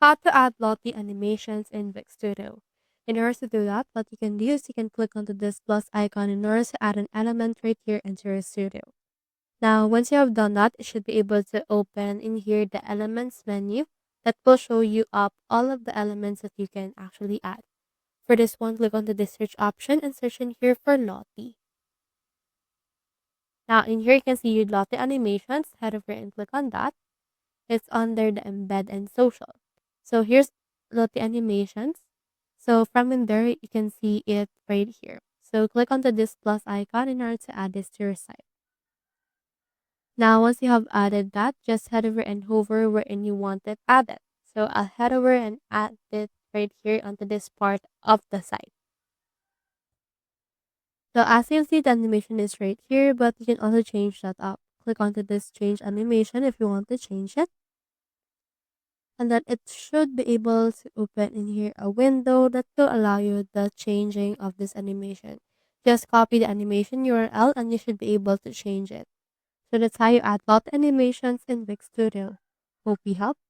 How to add Lottie animations in Wix Studio. In order to do that, what you can do is you can click onto this plus icon in order to add an element right here into your studio. Now, once you have done that, you should be able to open in here the elements menu that will show you up all of the elements that you can actually add. For this one, click onto the search option and search in here for Lottie. Now, in here, you can see your Lottie animations. Head over and click on that. It's under the embed and social. So here's Lottie animations. So from in there, you can see it right here. So click onto this plus icon in order to add this to your site. Now, once you have added that, just head over and hover wherein you want it added. So I'll head over and add it right here onto this part of the site. So as you can see, the animation is right here, but you can also change that up. Click onto this change animation if you want to change it. And then it should be able to open in here a window that will allow you the changing of this animation. Just copy the animation URL and you should be able to change it. So that's how you add lot animations in Wix Studio. Hope we helped.